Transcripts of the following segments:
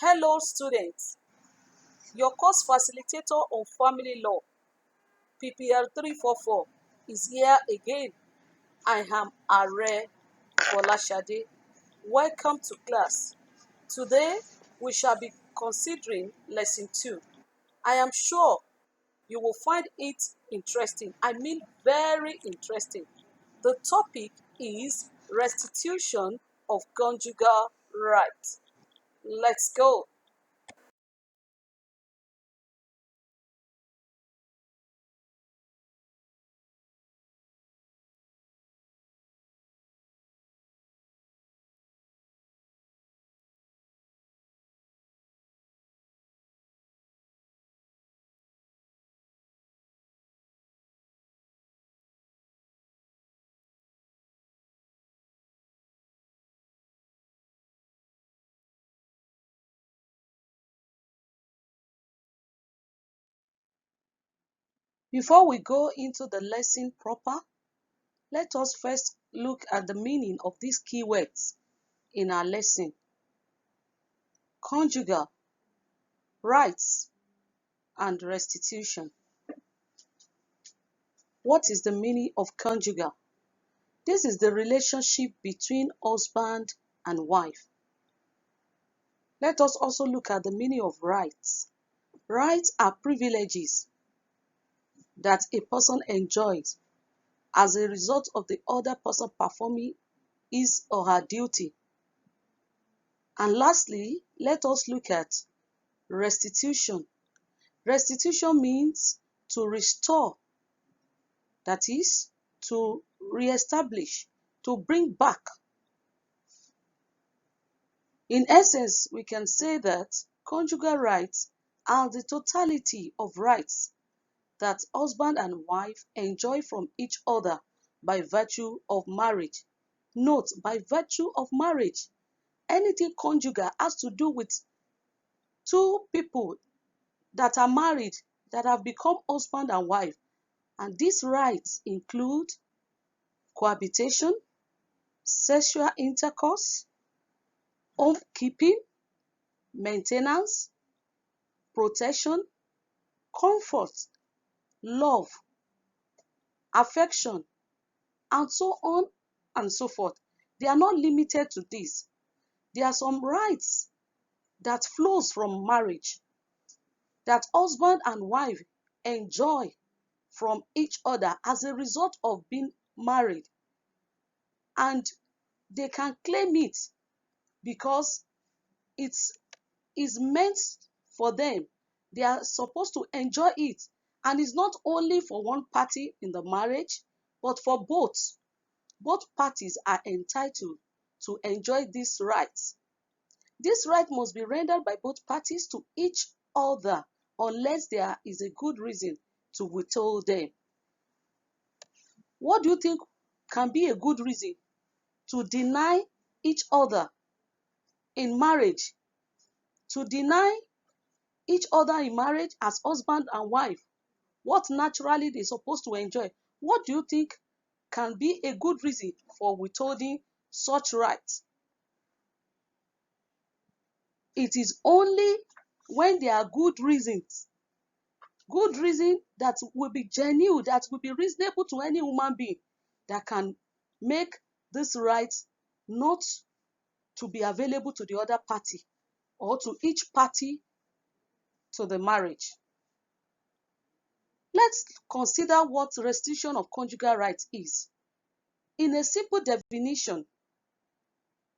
Hello students, your course facilitator on family law, PPL 344 is here again. I am Aare F.F. Welcome to class. Today we shall be considering lesson 2. I am sure you will find it interesting. I mean very interesting. The topic is restitution of conjugal rights. Let's go. Before we go into the lesson proper, let us first look at the meaning of these keywords in our lesson. Conjugal, rights, and restitution. What is the meaning of conjugal? This is the relationship between husband and wife. Let us also look at the meaning of rights. Rights are privileges that a person enjoys as a result of the other person performing his or her duty. And lastly, let us look at restitution. Restitution means to restore, that is, to re-establish, to bring back. In essence, we can say that conjugal rights are the totality of rights that husband and wife enjoy from each other by virtue of marriage. Note, by virtue of marriage. Anything conjugal has to do with two people that are married, that have become husband and wife. And these rights include cohabitation, sexual intercourse, homekeeping, maintenance, protection, comfort, love, affection, and so on and so forth. They are not limited to this. There are some rights that flows from marriage that husband and wife enjoy from each other as a result of being married. And they can claim it because it is meant for them. They are supposed to enjoy it. And it's not only for one party in the marriage, but for both. Both parties are entitled to enjoy these rights. This right must be rendered by both parties to each other unless there is a good reason to withhold them. What do you think can be a good reason to deny each other in marriage? To deny each other in marriage as husband and wife, what naturally they're supposed to enjoy. What do you think can be a good reason for withholding such rights? It is only when there are good reasons that will be genuine, that will be reasonable to any human being, that can make this right not to be available to the other party or to each party to the marriage. Let's consider what restitution of conjugal rights is. In a simple definition,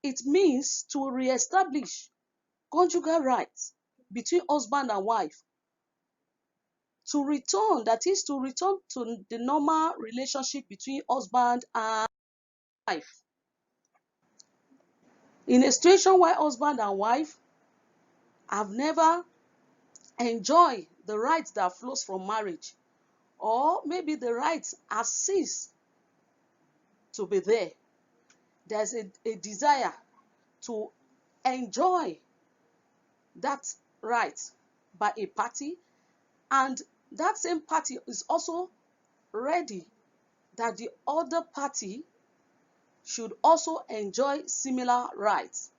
it means to re-establish conjugal rights between husband and wife. To return, that is to return to the normal relationship between husband and wife. In a situation where husband and wife have never enjoyed the rights that flows from marriage, or maybe the rights have ceased to be there. There's a desire to enjoy that right by a party, and that same party is also ready that the other party should also enjoy similar rights.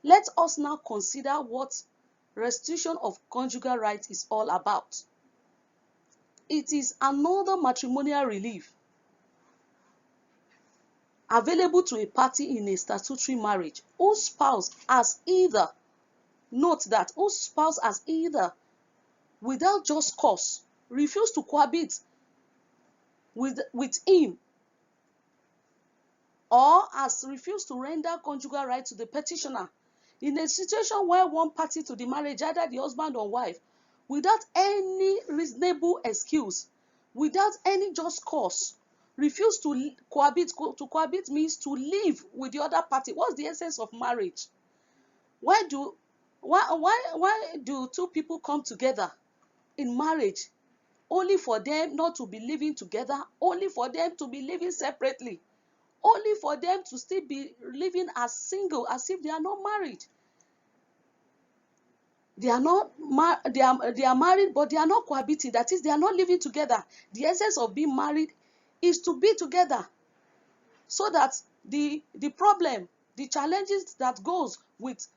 Let us now consider what restitution of conjugal rights is all about. It is another matrimonial relief available to a party in a statutory marriage whose spouse has either, note that, whose spouse has either, without just cause, refused to cohabit with him, or has refused to render conjugal right to the petitioner. In a situation where one party to the marriage, either the husband or wife, without any reasonable excuse, without any just cause, refuse to cohabit. To cohabit means to live with the other party. What's the essence of marriage? Why do two people come together in marriage only for them not to be living together, only for them to be living separately, only for them to still be living as single, as if they are not married? They are married, but they are not cohabiting. That is, they are not living together. The essence of being married is to be together, so that the problem, the challenges that goes with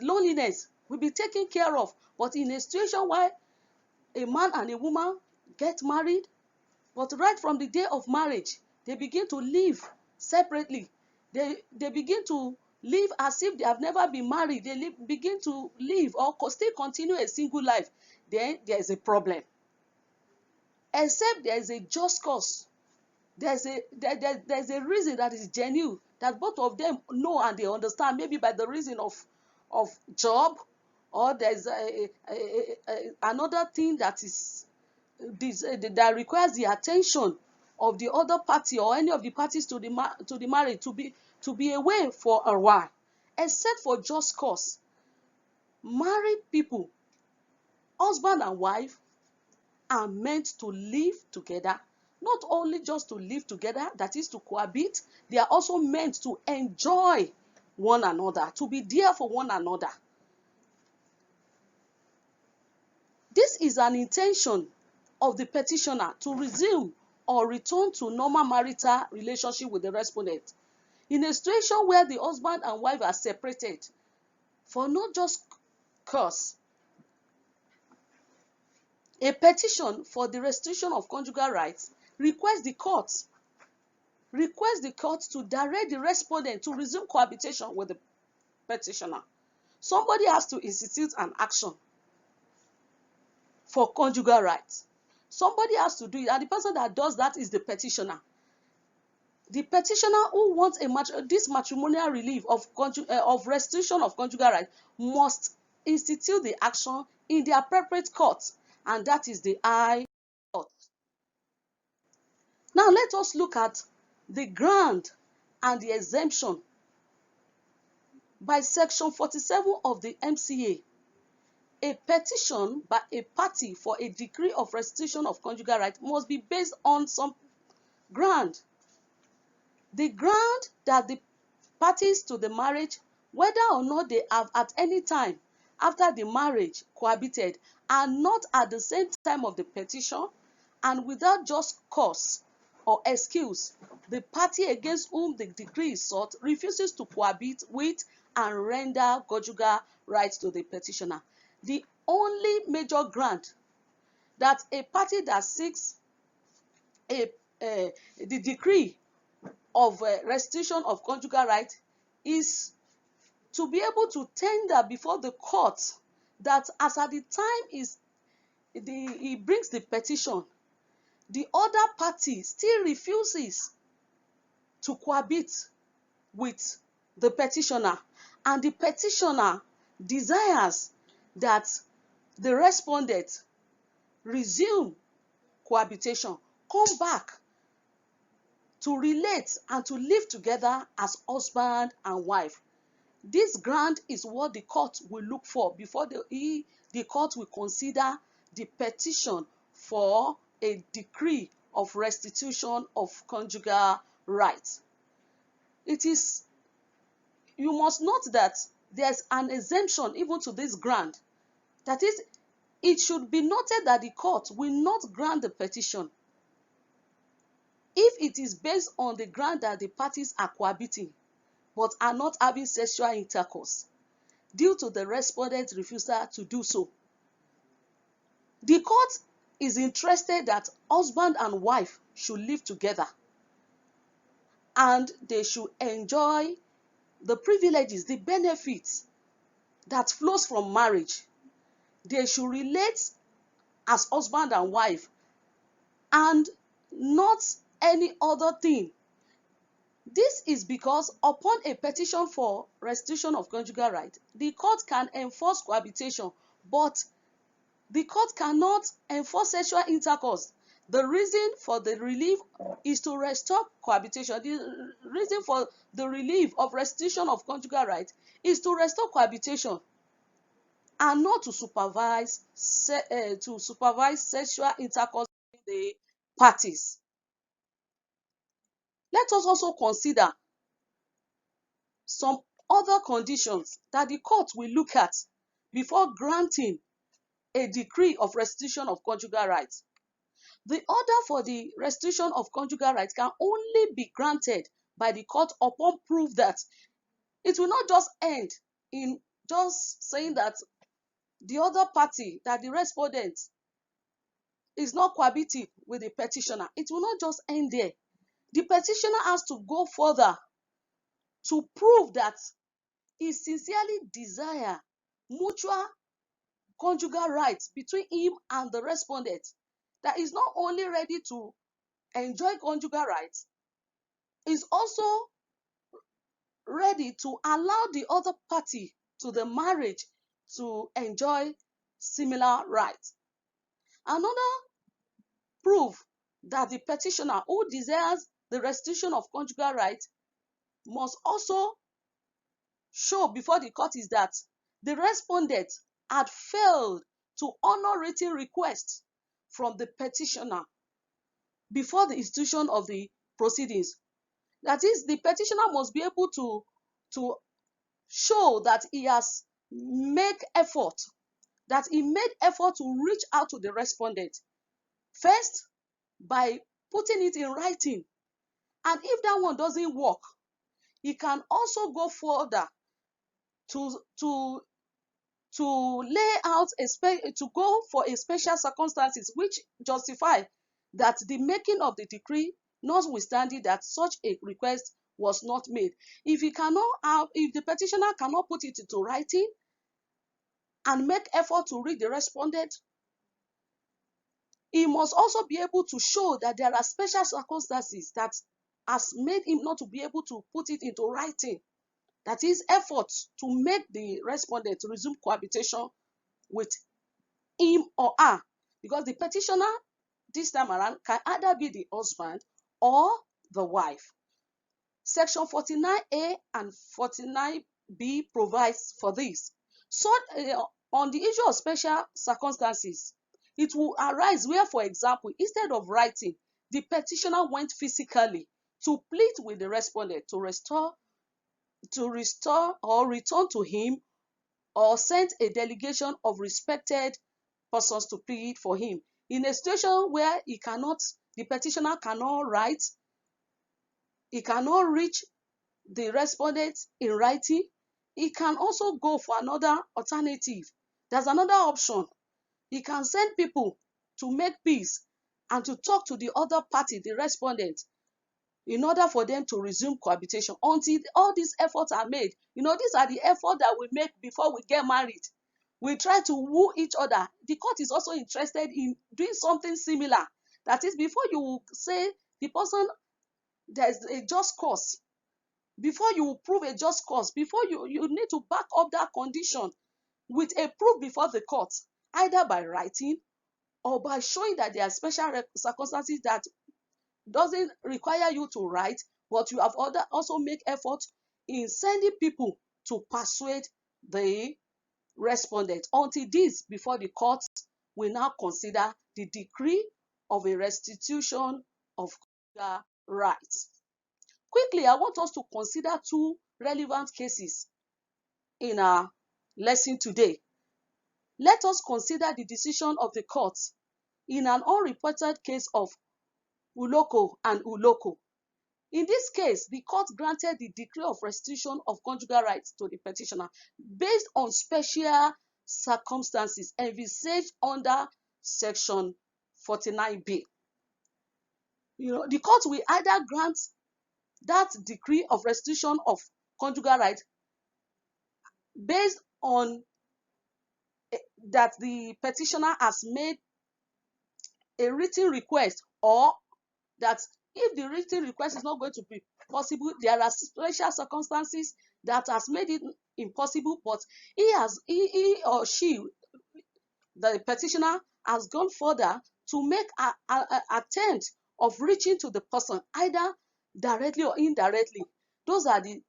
loneliness will be taken care of. But in a situation where a man and a woman get married, but right from the day of marriage, they begin to live separately. They begin to live as if they have never been married. They begin to live or still continue a single life. Then there is a problem. Except there is a just cause. There's a reason that is genuine, that both of them know and they understand, maybe by the reason of job, or there's another thing that is that requires the attention of the other party or any of the parties to the marriage to be away for a while. Except for just cause, married people, husband and wife, are meant to live together. Not only just to live together, that is to cohabit, they are also meant to enjoy one another, to be there for one another. This is an intention of the petitioner to resume or return to normal marital relationship with the respondent. In a situation where the husband and wife are separated for not just cause, a petition for the restitution of conjugal rights requests the court to direct the respondent to resume cohabitation with the petitioner. Somebody has to institute an action for conjugal rights. Somebody has to do it, and the person that does that is the petitioner. The petitioner who wants this matrimonial relief of restitution of conjugal rights must institute the action in the appropriate court, and that is the High Court. Now let us look at the grant and the exemption. By Section 47 of the MCA, a petition by a party for a decree of restitution of conjugal rights must be based on some ground. The ground that the parties to the marriage, whether or not they have at any time after the marriage cohabited, are not at the same time of the petition, and without just cause or excuse, the party against whom the decree is sought refuses to cohabit with and render conjugal rights to the petitioner. The only major grant that a party that seeks the decree of restitution of conjugal rights is to be able to tender before the court that as at the time he brings the petition, the other party still refuses to cohabit with the petitioner, and the petitioner desires that the respondent resume cohabitation, come back to relate and to live together as husband and wife. This grant is what the court will look for before the court will consider the petition for a decree of restitution of conjugal rights. You must note that there's an exemption even to this grant. That is, it should be noted that the court will not grant the petition if it is based on the ground that the parties are cohabiting but are not having sexual intercourse. due to the respondent's refusal to do so. The court is interested that husband and wife should live together and they should enjoy the privileges, the benefits that flows from marriage. They should relate as husband and wife and not any other thing. This is because upon a petition for restitution of conjugal right, the court can enforce cohabitation, but the court cannot enforce sexual intercourse. The reason for the relief is to restore cohabitation. The reason for the relief of restitution of conjugal right is to restore cohabitation and not to supervise sexual intercourse between the parties. Let us also consider some other conditions that the court will look at before granting a decree of restitution of conjugal rights. The order for the restitution of conjugal rights can only be granted by the court upon proof that it will not just end in just saying that the other party, that the respondent, is not cohabiting with the petitioner. It will not just end there. The petitioner has to go further to prove that he sincerely desires mutual conjugal rights between him and the respondent, that is not only ready to enjoy conjugal rights, is also ready to allow the other party to the marriage to enjoy similar rights. Another proof that the petitioner who desires the restitution of conjugal rights must also show before the court is that the respondent had failed to honor written requests from the petitioner before the institution of the proceedings. That is, the petitioner must be able to show that he has made effort, that he made effort to reach out to the respondent. First, by putting it in writing. And if that one doesn't work, he can also go further to lay out to go for a special circumstances which justify that the making of the decree, notwithstanding that such a request was not made. If the petitioner cannot put it into writing and make effort to reach the respondent, he must also be able to show that there are special circumstances that has made him not to be able to put it into writing. That is, efforts to make the respondent resume cohabitation with him or her. Because the petitioner this time around can either be the husband or the wife. Section 49A and 49B provides for this. So, on the issue of special circumstances, it will arise where, for example, instead of writing, the petitioner went physically to plead with the respondent to restore or return to him, or sent a delegation of respected persons to plead for him. In a situation where the petitioner cannot write, he cannot reach the respondent in writing, he can also go for another alternative. There's another option. He can send people to make peace and to talk to the other party, the respondent, in order for them to resume cohabitation until all these efforts are made. These are the efforts that we make before we get married. We try to woo each other. The court is also interested in doing something similar. That is, before you say the person, there's a just cause, before you prove a just cause, before you need to back up that condition with a proof before the court, either by writing or by showing that there are special circumstances that doesn't require you to write, but you have also make effort in sending people to persuade the respondent. Until this, before the court will now consider the decree of a restitution of conjugal rights. Quickly, I want us to consider two relevant cases in our lesson today. Let us consider the decision of the court in an unreported case of Uloko and Uloko. In this case, the court granted the decree of restitution of conjugal rights to the petitioner based on special circumstances envisaged under Section 49B. The court will either grant that decree of restitution of conjugal rights based on that the petitioner has made a written request, or that if the written request is not going to be possible, there are special circumstances that has made it impossible, but he or she, the petitioner, has gone further to make an attempt of reaching to the person, either directly or indirectly. Those are the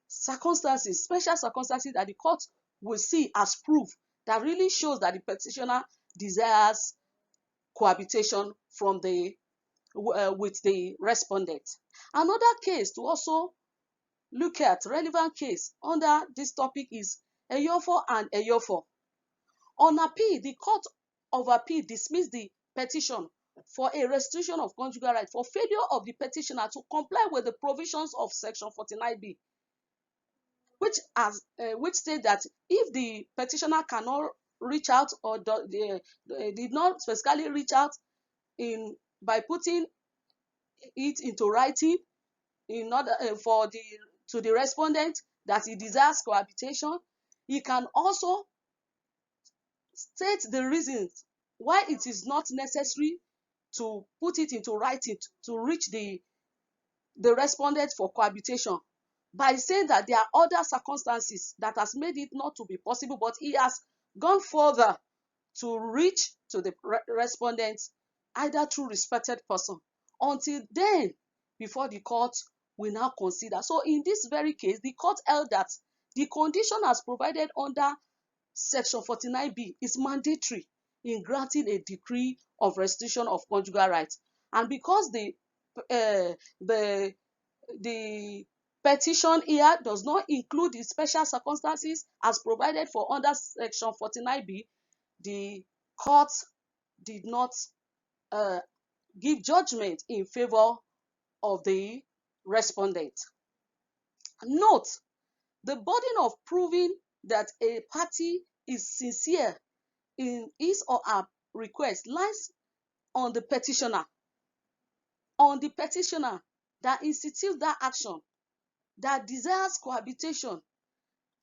circumstances, special circumstances, that the court will see as proof that really shows that the petitioner desires cohabitation from the with the respondent. Another case to also look at, relevant case under this topic, is Eyofo and Eyofo. On appeal, the Court of Appeal dismissed the petition for a restitution of conjugal rights for failure of the petitioner to comply with the provisions of Section 49B, which state that if the petitioner cannot reach out, or did not specifically reach out by putting it into writing in order to the respondent that he desires cohabitation, he can also state the reasons why it is not necessary to put it into writing to reach the respondent for cohabitation, by saying that there are other circumstances that has made it not to be possible, but he has gone further to reach to the respondent, either through respected person. Until then, before the court will now consider. So in this very case, the court held that the condition as provided under Section 49B is mandatory in granting a decree of restitution of conjugal rights. And because the petition here does not include the special circumstances as provided for under Section 49B, the court did not give judgment in favor of the respondent. Note, the burden of proving that a party is sincere in his or her request lies on the petitioner. On the petitioner that institutes that action, that desires cohabitation,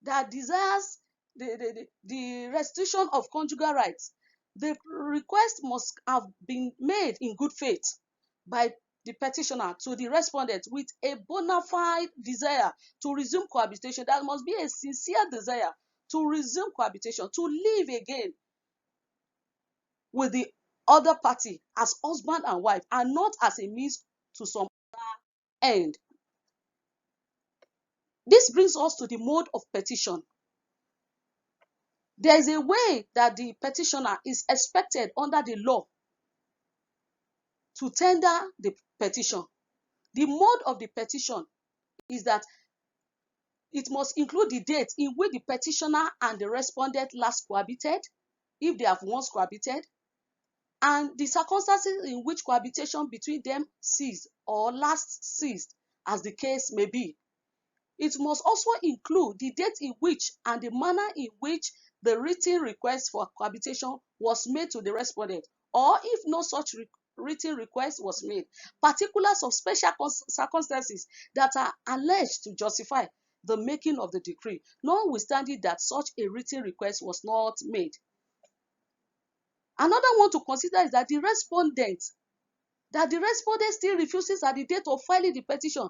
that desires the restitution of conjugal rights. The request must have been made in good faith by the petitioner to the respondent with a bona fide desire to resume cohabitation. There must be a sincere desire to resume cohabitation, to live again with the other party as husband and wife, and not as a means to some other end. This brings us to the mode of petition. There is a way that the petitioner is expected under the law to tender the petition. The mode of the petition is that it must include the date in which the petitioner and the respondent last cohabited, if they have once cohabited, and the circumstances in which cohabitation between them ceased or last ceased, as the case may be. It must also include the date in which and the manner in which the written request for cohabitation was made to the respondent, or if no such written request was made, particulars of special circumstances that are alleged to justify the making of the decree, notwithstanding that such a written request was not made. Another one to consider is that the respondent still refuses at the date of filing the petition.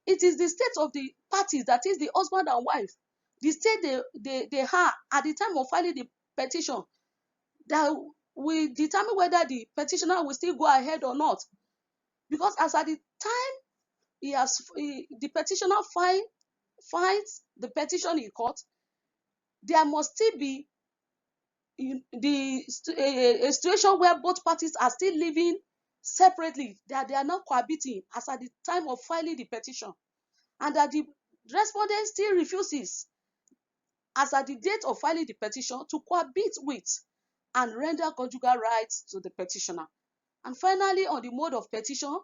It is the state of the parties, that is the husband and wife, the state they are at the time of filing the petition, that will determine whether the petitioner will still go ahead or not. Because as at the time the petitioner files the petition in court, there must still be a situation where both parties are still living separately, that they are not cohabiting as at the time of filing the petition, and that the respondent still refuses as at the date of filing the petition to cohabit with and render conjugal rights to the petitioner. And finally, on the mode of petition,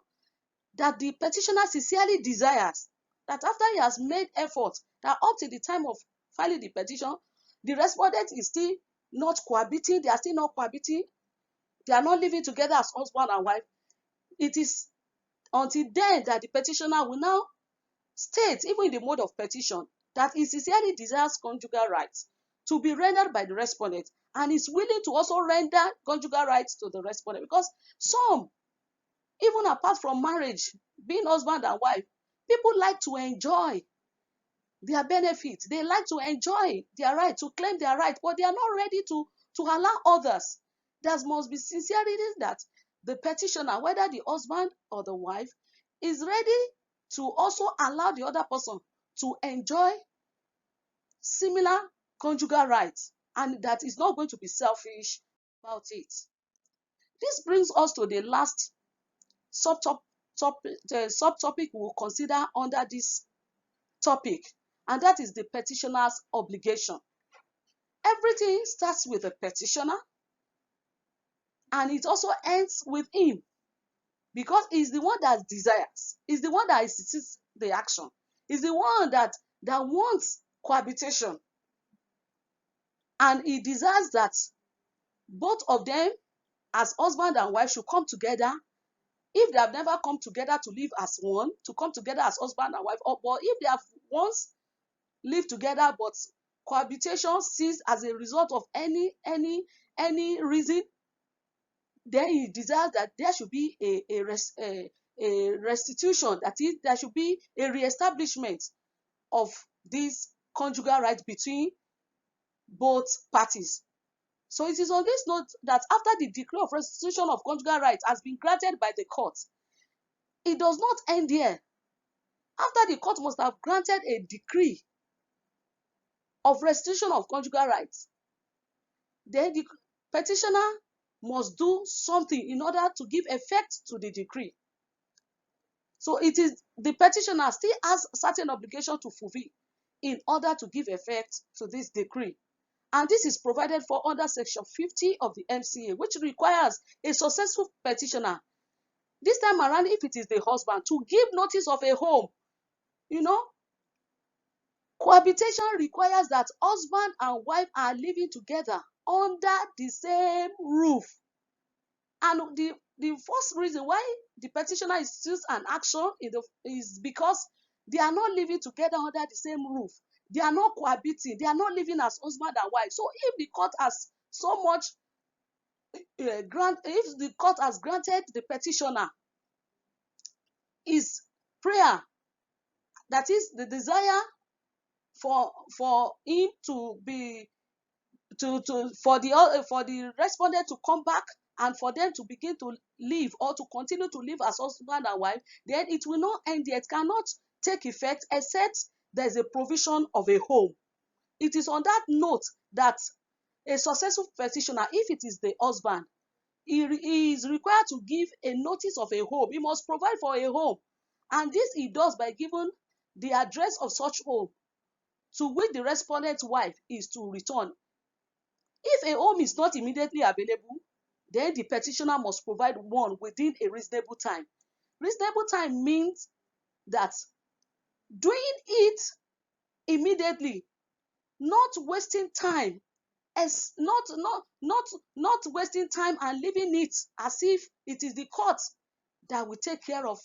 that the petitioner sincerely desires, that after he has made effort, that up to the time of filing the petition, the respondent is still not cohabiting, they are still not cohabiting, they are not living together as husband and wife. It is until then that the petitioner will now state, even in the mode of petition, that he sincerely desires conjugal rights to be rendered by the respondent, and is willing to also render conjugal rights to the respondent. Because some, even apart from marriage, being husband and wife, people like to enjoy their benefits. They like to enjoy their right, to claim their right, but they are not ready to allow others. There must be sincerity that the petitioner, whether the husband or the wife, is ready to also allow the other person to enjoy similar conjugal rights, and that is not going to be selfish about it. This brings us to the last subtopic we will consider under this topic, and that is the petitioner's obligation. Everything starts with the petitioner, and it also ends with him, because he's the one that desires, he's the one that insists the action, he's the one that wants cohabitation, and he desires that both of them, as husband and wife, should come together. If they have never come together to live as one, to come together as husband and wife, or but if they have once lived together but cohabitation ceased as a result of any reason, then he desires that there should be a restitution, that is, there should be a reestablishment of this conjugal right between both parties. So it is on this note that after the decree of restitution of conjugal rights has been granted by the court, it does not end here. After the court must have granted a decree of restitution of conjugal rights, then the petitioner must do something in order to give effect to the decree. So it is the petitioner still has certain obligation to fulfill in order to give effect to this decree. And this is provided for under section 50 of the MCA, which requires a successful petitioner, this time around, if it is the husband, to give notice of a home. Cohabitation requires that husband and wife are living together under the same roof. And the first reason why the petitioner insists an action is because they are not living together under the same roof. They are not cohabiting. They are not living as husband and wife. So if the court has so much if the court has granted the petitioner his prayer, that is the desire for him to be for the respondent to come back and for them to begin to live or to continue to live as husband and wife, then it will not end yet. It cannot take effect except there is a provision of a home. It is on that note that a successful petitioner, if it is the husband, he is required to give a notice of a home. He must provide for a home, and this he does by giving the address of such home to which the respondent's wife is to return. If a home is not immediately available, then the petitioner must provide one within a reasonable time. Reasonable time means that doing it immediately, not wasting time, not wasting time and leaving it as if it is the court that will take care of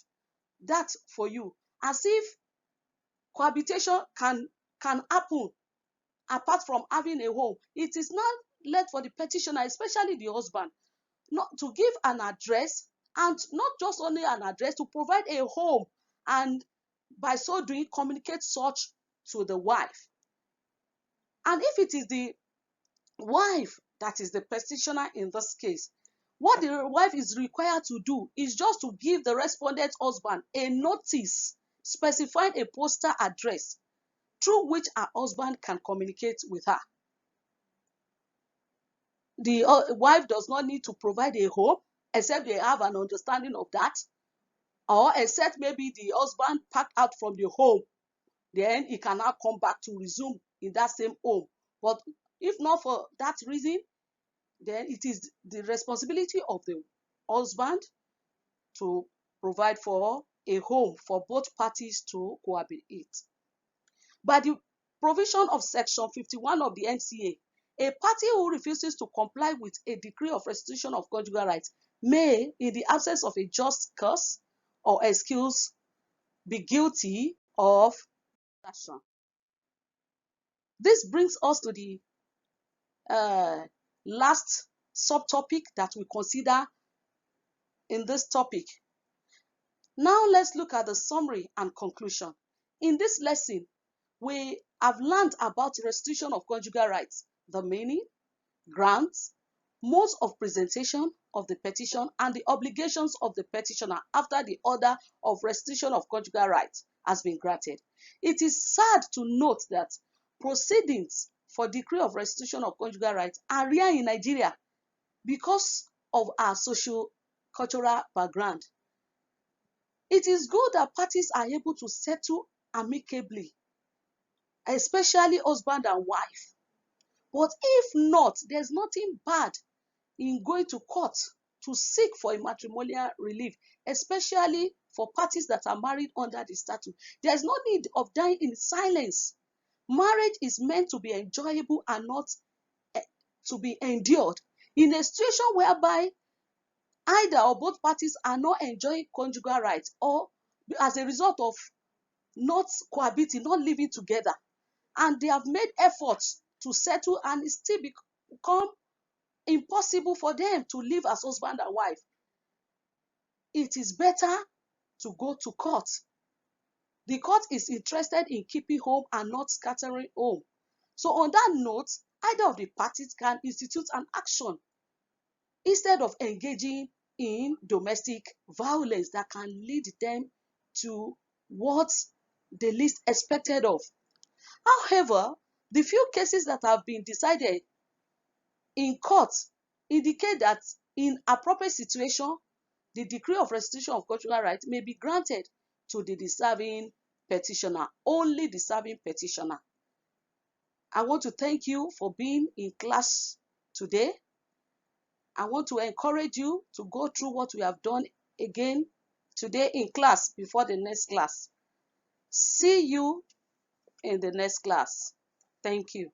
that for you, as if cohabitation can happen apart from having a home. It is not left for the petitioner, especially the husband, not to give an address, and not just only an address, to provide a home, and by so doing communicate such to the wife. And if it is the wife that is the petitioner in this case, what the wife is required to do is just to give the respondent husband a notice specifying a postal address through which her husband can communicate with her. The wife does not need to provide a home except they have an understanding of that, or except maybe the husband packed out from the home, then he cannot come back to resume in that same home. But if not for that reason, then it is the responsibility of the husband to provide for a home for both parties to cohabitate. By the provision of Section 51 of the NCA, a party who refuses to comply with a decree of restitution of conjugal rights may, in the absence of a just cause or excuse, be guilty of action. This brings us to the last subtopic that we consider in this topic. Now let's look at the summary and conclusion. In this lesson, we have learned about restitution of conjugal rights, the meaning, grounds, modes of presentation of the petition, and the obligations of the petitioner after the order of restitution of conjugal rights has been granted. It is sad to note that proceedings for decree of restitution of conjugal rights are rare in Nigeria because of our socio-cultural background. It is good that parties are able to settle amicably, especially husband and wife. But if not, there's nothing bad in going to court to seek for a matrimonial relief, especially for parties that are married under the statute. There's no need of dying in silence. Marriage is meant to be enjoyable and not to be endured. In a situation whereby either or both parties are not enjoying conjugal rights, or as a result of not cohabiting, not living together, and they have made efforts to settle and it still become impossible for them to live as husband and wife, it is better to go to court. The court is interested in keeping home and not scattering home. So on that note, either of the parties can institute an action instead of engaging in domestic violence that can lead them to what they least expected of. However, the few cases that have been decided in court indicate that in appropriate situation, the decree of restitution of conjugal rights may be granted to the deserving petitioner, only deserving petitioner. I want to thank you for being in class today. I want to encourage you to go through what we have done again today in class before the next class. See you in the next class. Thank you.